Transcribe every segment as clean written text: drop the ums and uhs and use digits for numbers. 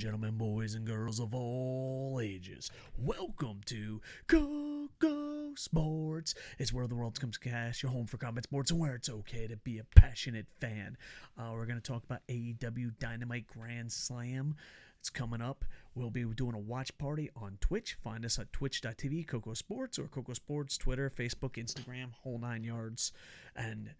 gentlemen, boys and girls of all ages, welcome to KocoSports. It's where the world comes to cast, your home for combat sports, and where it's okay to be a passionate fan. We're going to talk about AEW Dynamite Grand Slam. It's coming up. We'll be doing a watch party on Twitch. Find us at twitch.tv, KocoSports, or KocoSports, Twitter, Facebook, Instagram, whole 9 yards. And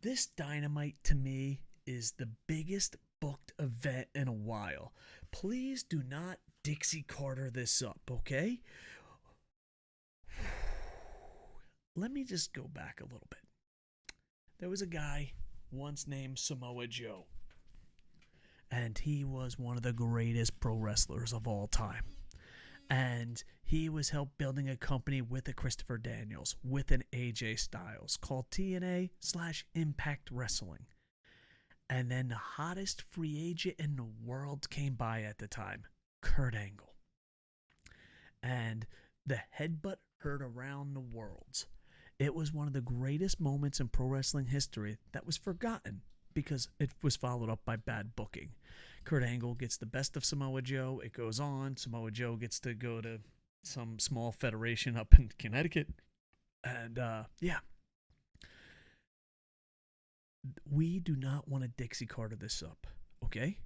this Dynamite, to me, is the biggest booked event in a while. Please do not Dixie Carter this up, okay? Let me just go back a little bit. There was a guy once named Samoa Joe, and he was one of the greatest pro wrestlers of all time. And he was helped building a company with a Christopher Daniels, with an AJ Styles, called TNA/Impact Wrestling. And then the hottest free agent in the world came by at the time, Kurt Angle. And the headbutt heard around the world. It was one of the greatest moments in pro wrestling history that was forgotten because it was followed up by bad booking. Kurt Angle gets the best of Samoa Joe. It goes on. Samoa Joe gets to go to some small federation up in Connecticut. And, yeah. We do not want to Dixie Carter this up, okay?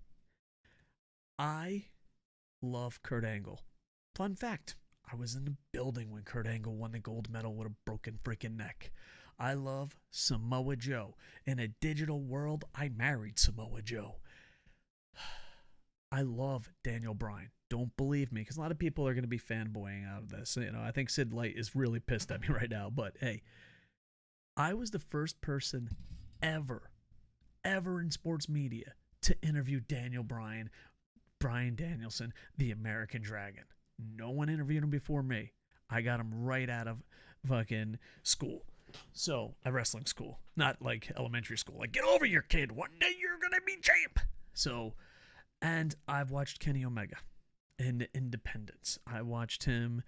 I love Kurt Angle. Fun fact, I was in the building when Kurt Angle won the gold medal with a broken freaking neck. I love Samoa Joe. In a digital world, I married Samoa Joe. I love Daniel Bryan. Don't believe me, because a lot of people are going to be fanboying out of this. You know, I think Sid Light is really pissed at me right now, but hey, I was the first person ever in sports media to interview Daniel Bryan, Brian Danielson, the American Dragon. No one interviewed him before me. I got him right out of fucking school. So, a wrestling school, not like elementary school. Like, get over here, kid. One day you're going to be champ. So, and I've watched Kenny Omega in Independence. I watched him,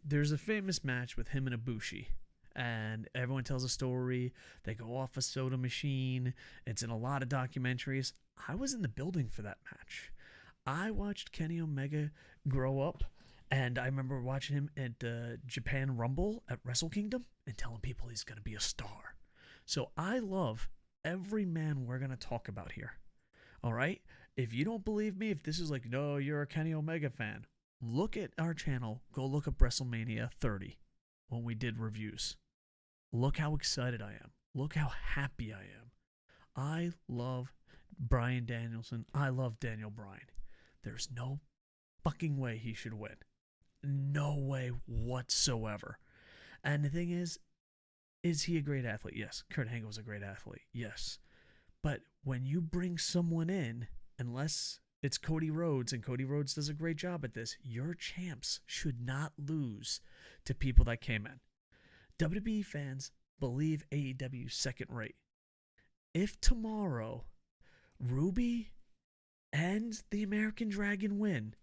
there's a famous match with him and Ibushi. And everyone tells a story. They go off a soda machine. It's in a lot of documentaries. I was in the building for that match. I watched Kenny Omega grow up, and I remember watching him at Japan Rumble at Wrestle Kingdom and telling people he's going to be a star. So I love every man we're going to talk about here. All right? If you don't believe me, if this is like, no, you're a Kenny Omega fan, look at our channel. Go look up WrestleMania 30 when we did reviews. Look how excited I am. Look how happy I am. I love Brian Danielson. I love Daniel Bryan. There's no fucking way he should win. No way whatsoever. And the thing is he a great athlete? Yes. Kurt Angle was a great athlete. Yes. But when you bring someone in, unless it's Cody Rhodes, and Cody Rhodes does a great job at this, your champs should not lose to people that came in. WWE fans believe AEW second rate. If tomorrow Ruby and the American Dragon win,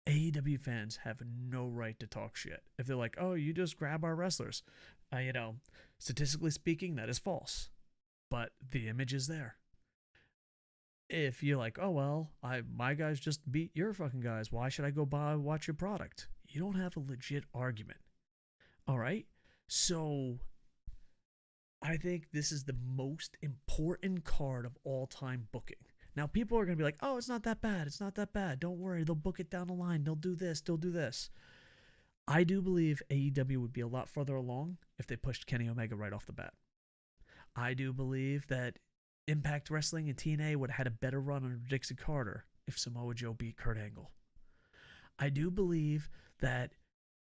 AEW fans have no right to talk shit. If they're like, oh, you just grab our wrestlers. Statistically speaking, that is false. But the image is there. If you're like, oh, well, my guys just beat your fucking guys. Why should I go watch your product? You don't have a legit argument. All right? So, I think this is the most important card of all time booking. Now, people are going to be like, oh, it's not that bad. It's not that bad. Don't worry. They'll book it down the line. They'll do this. They'll do this. I do believe AEW would be a lot further along if they pushed Kenny Omega right off the bat. I do believe that Impact Wrestling and TNA would have had a better run under Dixie Carter if Samoa Joe beat Kurt Angle. I do believe that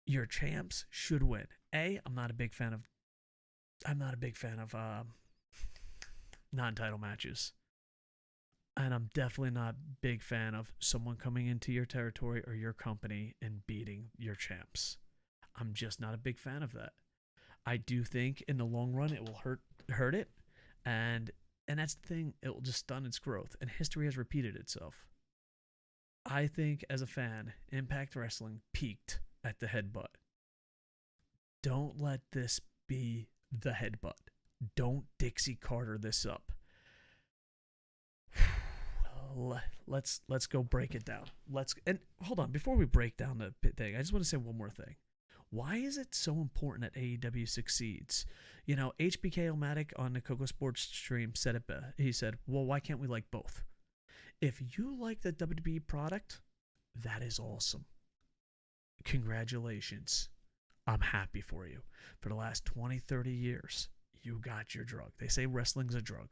your champs should win. I'm not a big fan of non-title matches. And I'm definitely not a big fan of someone coming into your territory or your company and beating your champs. I'm just not a big fan of that. I do think in the long run it will hurt it, and that's the thing, it will just stun its growth, and history has repeated itself. I think as a fan, Impact Wrestling peaked at the headbutt. Don't let this be the headbutt. Don't Dixie Carter this up. let's go break it down. And hold on, before we break down the thing, I just want to say one more thing. Why is it so important that AEW succeeds? You know, HBK Ilmatic on the KocoSports stream said it best. He said, well, why can't we like both? If you like the WWE product, that is awesome. Congratulations. I'm happy for you. For the last 20, 30 years, you got your drug. They say wrestling's a drug.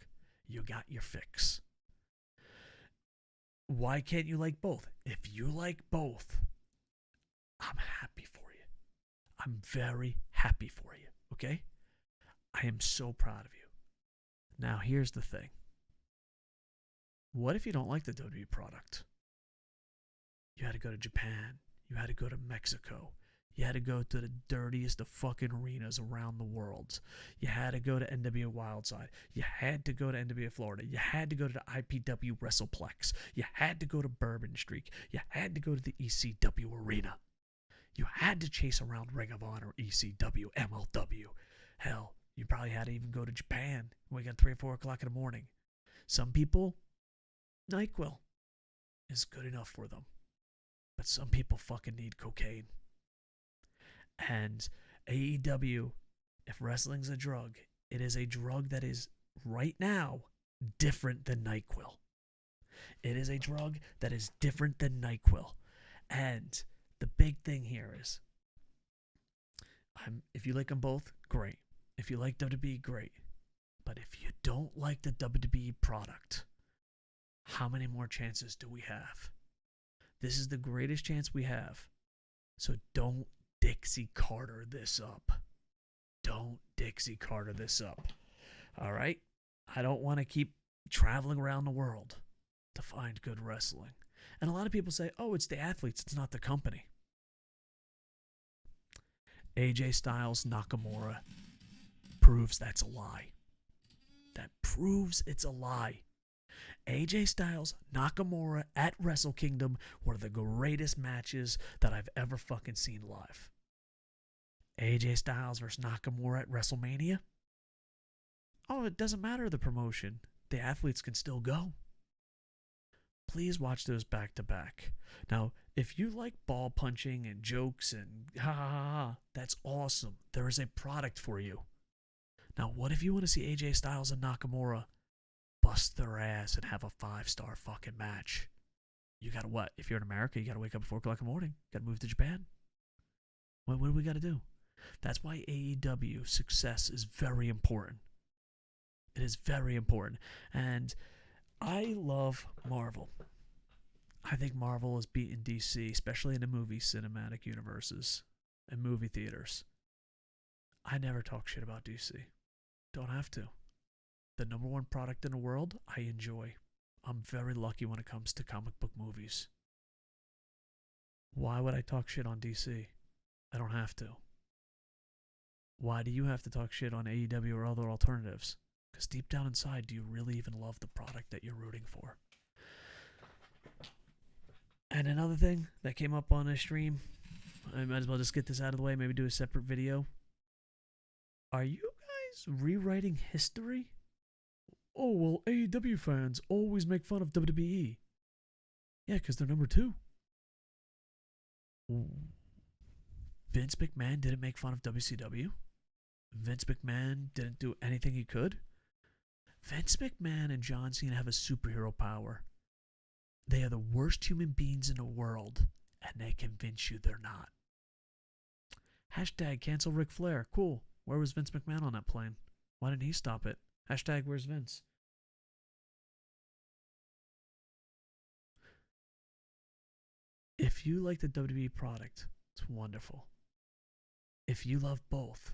You got your fix. Why can't you like both? If you like both, I'm happy for you. I'm very happy for you, okay? I am so proud of you. Now, here's the thing. What if you don't like the WWE product? You had to go to Japan. You had to go to Mexico. You had to go to the dirtiest of fucking arenas around the world. You had to go to NWA Wildside. You had to go to NWA Florida. You had to go to the IPW WrestlePlex. You had to go to Bourbon Street. You had to go to the ECW Arena. You had to chase around Ring of Honor, ECW, MLW. Hell, you probably had to even go to Japan. Wake up at 3 or 4 o'clock in the morning. Some people, NyQuil is good enough for them. But some people fucking need cocaine. And AEW, if wrestling's a drug, it is a drug that is, right now, different than NyQuil. It is a drug that is different than NyQuil. And the big thing here is, if you like them both, great. If you like WWE, great. But if you don't like the WWE product, how many more chances do we have? This is the greatest chance we have. So don't Dixie Carter this up. Don't Dixie Carter this up. All right? I don't want to keep traveling around the world to find good wrestling. And a lot of people say, oh, it's the athletes, it's not the company. AJ Styles Nakamura proves that's a lie. That proves it's a lie. AJ Styles, Nakamura at Wrestle Kingdom were the greatest matches that I've ever fucking seen live. AJ Styles versus Nakamura at WrestleMania? Oh, it doesn't matter the promotion. The athletes can still go. Please watch those back to back. Now, if you like ball punching and jokes and ha ha ha, that's awesome. There is a product for you. Now, what if you want to see AJ Styles and Nakamura bust their ass and have a 5-star fucking match? You gotta what? If you're in America, you gotta wake up at 4 o'clock in the morning. Gotta move to Japan. What do we gotta do? That's why AEW success is very important. It is very important. And I love Marvel. I think Marvel has beaten DC, especially in the movie cinematic universes and movie theaters. I never talk shit about DC. Don't have to. The number one product in the world, I enjoy. I'm very lucky when it comes to comic book movies. Why would I talk shit on DC? I don't have to. Why do you have to talk shit on AEW or other alternatives? Because deep down inside, do you really even love the product that you're rooting for? And another thing that came up on a stream, I might as well just get this out of the way, maybe do a separate video. Are you guys rewriting history? Oh, well, AEW fans always make fun of WWE. Yeah, because they're number 2. Vince McMahon didn't make fun of WCW. Vince McMahon didn't do anything he could. Vince McMahon and John Cena have a superhero power. They are the worst human beings in the world, and they convince you they're not. Hashtag cancel Ric Flair. Cool. Where was Vince McMahon on that plane? Why didn't he stop it? Hashtag where's Vince? If you like the WWE product, it's wonderful. If you love both,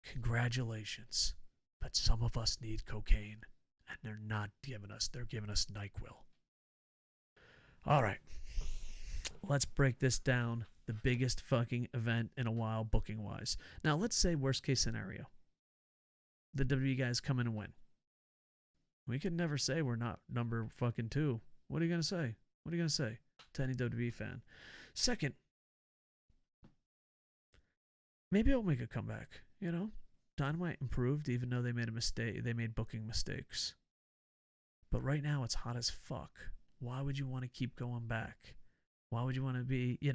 congratulations. But some of us need cocaine, and they're not giving us. They're giving us NyQuil. All right. Let's break this down. The biggest fucking event in a while, booking-wise. Now, let's say worst case scenario. The WWE guys come in and win. We can never say we're not number fucking 2. What are you going to say? What are you going to say to any WWE fan? Second, maybe I'll make a comeback, you know? Dynamite improved even though they made a mistake. They made booking mistakes. But right now it's hot as fuck. Why would you want to keep going back? Why would you want to be, I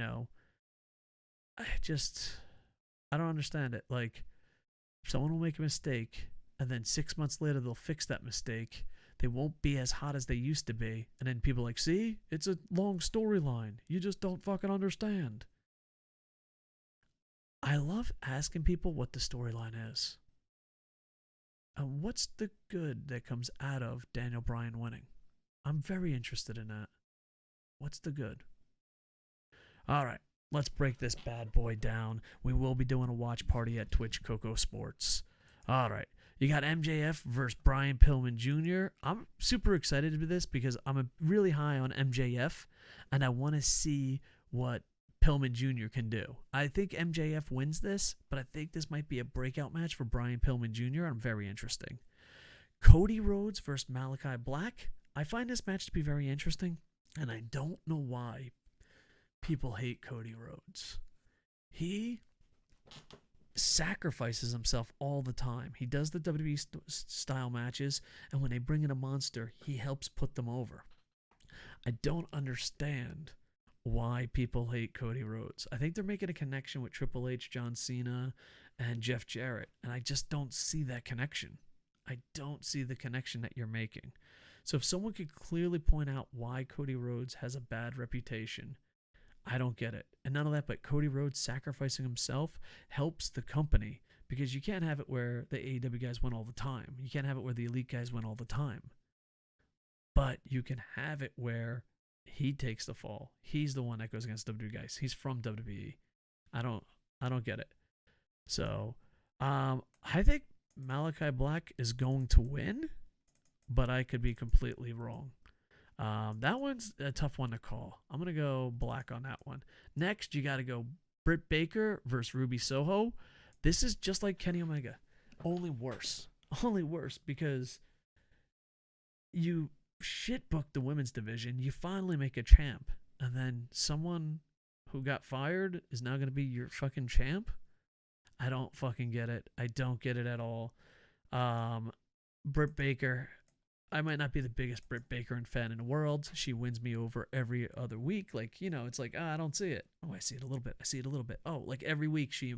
don't understand it. Like, someone will make a mistake, and then 6 months later they'll fix that mistake. They won't be as hot as they used to be. And then people are like, see, it's a long storyline. You just don't fucking understand. I love asking people what the storyline is. And what's the good that comes out of Daniel Bryan winning? I'm very interested in that. What's the good? All right, let's break this bad boy down. We will be doing a watch party at Twitch KocoSports. All right, you got MJF versus Brian Pillman Jr. I'm super excited to do this because I'm really high on MJF, and I want to see what Pillman Jr. can do. I think MJF wins this, but I think this might be a breakout match for Brian Pillman Jr. I'm very interesting. Cody Rhodes versus Malakai Black. I find this match to be very interesting, and I don't know why people hate Cody Rhodes. He sacrifices himself all the time. He does the WWE style matches, and when they bring in a monster, he helps put them over. I don't understand why people hate Cody Rhodes. I think they're making a connection with Triple H, John Cena, and Jeff Jarrett, and I just don't see that connection. I don't see the connection that you're making. So if someone could clearly point out why Cody Rhodes has a bad reputation, I don't get it. And none of that, but Cody Rhodes sacrificing himself helps the company, because you can't have it where the AEW guys win all the time. You can't have it where the Elite guys win all the time. But you can have it where he takes the fall. He's the one that goes against WWE guys. He's from WWE. I don't get it. So, I think Malakai Black is going to win, but I could be completely wrong. That one's a tough one to call. I'm going to go Black on that one. Next, you got to go Britt Baker versus Ruby Soho. This is just like Kenny Omega, only worse. Only worse, because you shit book the women's division, you finally make a champ, and then someone who got fired is now going to be your fucking champ? I don't fucking get it. I don't get it at all. Britt Baker, I might not be the biggest Britt Baker fan in the world. She wins me over every other week. Like, it's like, I don't see it. Oh, I see it a little bit. I see it a little bit. Oh, like every week she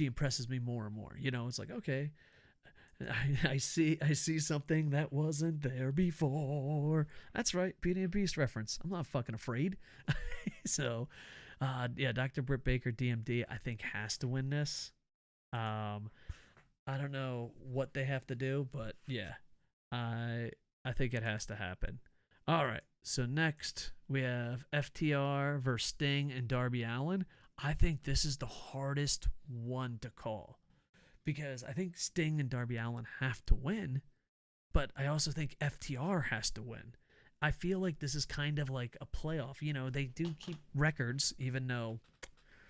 impresses me more and more. It's like, okay, I see something that wasn't there before. That's right, Beauty and Beast reference. I'm not fucking afraid. So, yeah, Dr. Britt Baker, DMD, I think has to win this. I don't know what they have to do, but yeah, I think it has to happen. All right, so next we have FTR versus Sting and Darby Allin. I think this is the hardest one to call, because I think Sting and Darby Allin have to win, but I also think FTR has to win. I feel like this is kind of like a playoff. They do keep records, even though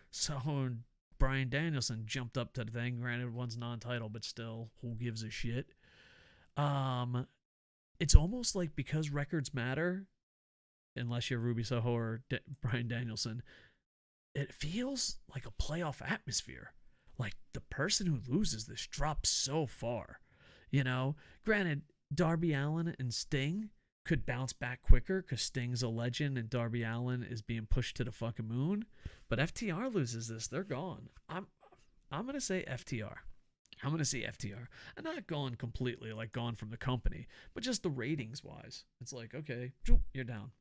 Soho and Brian Danielson jumped up to the thing. Granted, one's non-title, but still, who gives a shit? It's almost like, because records matter, unless you're Ruby Soho or Brian Danielson, it feels like a playoff atmosphere. Like, the person who loses this drops so far. Granted, Darby Allin and Sting could bounce back quicker because Sting's a legend and Darby Allin is being pushed to the fucking moon. But FTR loses this, they're gone. I'm going to say FTR. I'm going to say FTR. I'm not gone completely, like gone from the company, but just the ratings wise. It's like, okay, you're down.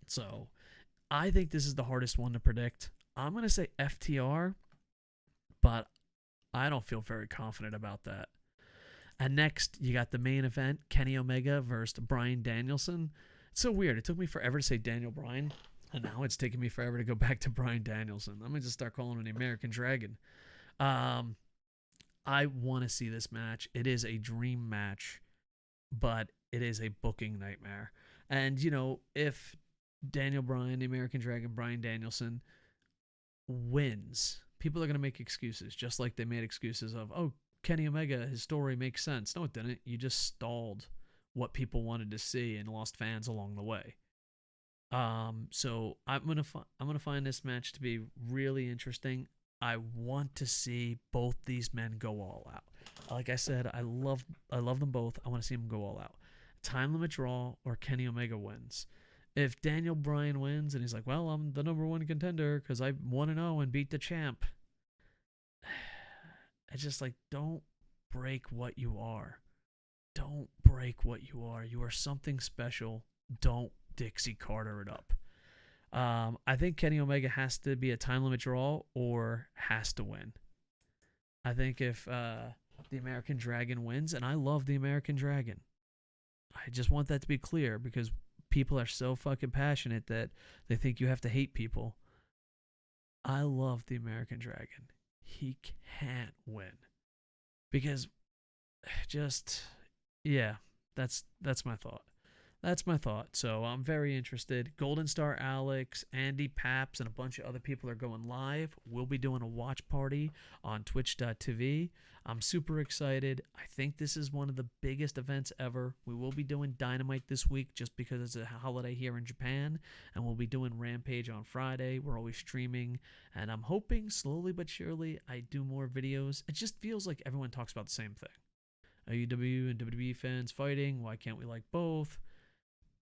So I think this is the hardest one to predict. I'm going to say FTR, but I don't feel very confident about that. And next, you got the main event, Kenny Omega versus Brian Danielson. It's so weird. It took me forever to say Daniel Bryan, and now it's taking me forever to go back to Brian Danielson. I'm going to just start calling him the American Dragon. I want to see this match. It is a dream match, but it is a booking nightmare. And, if Daniel Bryan, the American Dragon, Brian Danielson wins, people are going to make excuses, just like they made excuses of, oh, Kenny Omega, his story makes sense. No, it didn't. You just stalled what people wanted to see and lost fans along the way. So I'm gonna find this match to be really interesting. I want to see both these men go all out. Like I said, I love them both. I want to see them go all out. Time limit draw or Kenny Omega wins. if Daniel Bryan wins and he's like, well, I'm the number one contender because I 1-0 and beat the champ. It's just like, don't break what you are. Don't break what you are. You are something special. Don't Dixie Carter it up. I think Kenny Omega has to be a time limit draw or has to win. I think if the American Dragon wins, and I love the American Dragon, I just want that to be clear because people are so fucking passionate that they think you have to hate people. I love the American Dragon. He can't win because just, yeah, that's my thought. That's my thought. So I'm very interested. Golden Star Alex, Andy Paps, and a bunch of other people are going live. We'll be doing a watch party on twitch.tv. I'm super excited. I think this is one of the biggest events ever. We will be doing Dynamite this week just because it's a holiday here in Japan. And we'll be doing Rampage on Friday. We're always streaming. And I'm hoping slowly but surely I do more videos. It just feels like everyone talks about the same thing. AEW and WWE fans fighting. Why can't we like both?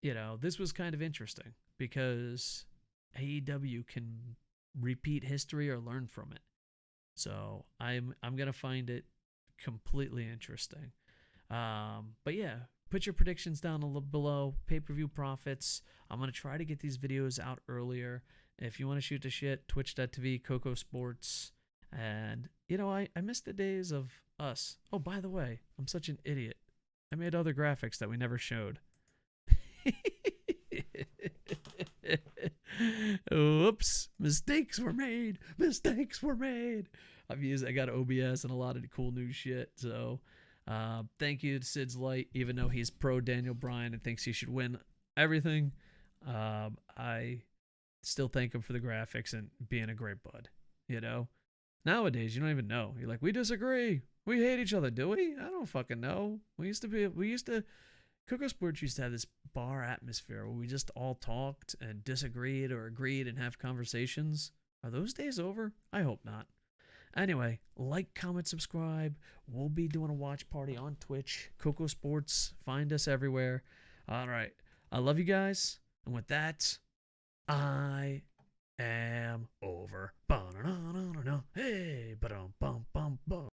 You know, this was kind of interesting because AEW can repeat history or learn from it. So I'm gonna find it completely interesting. But yeah, put your predictions down a little below. Pay-per-view profits. I'm gonna try to get these videos out earlier. If you want to shoot the shit, twitch.tv, KocoSports. And you know, I miss the days of us. Oh, by the way, I'm such an idiot. I made other graphics that we never showed. Oops, mistakes were made. I got OBS and a lot of cool new shit. So thank you to Sid's Light, even though he's pro Daniel Bryan and thinks he should win everything. I still thank him for the graphics and being a great bud. You know, nowadays you don't even know. You're like, we disagree, we hate each other, do we? I don't fucking know. We used to KocoSports used to have this bar atmosphere where we just all talked and disagreed or agreed and have conversations. Are those days over? I hope not. Anyway, like, comment, subscribe. We'll be doing a watch party on Twitch. KocoSports. Find us everywhere. All right. I love you guys. And with that, I am over. Hey, ba-dum, bum, bum, bum.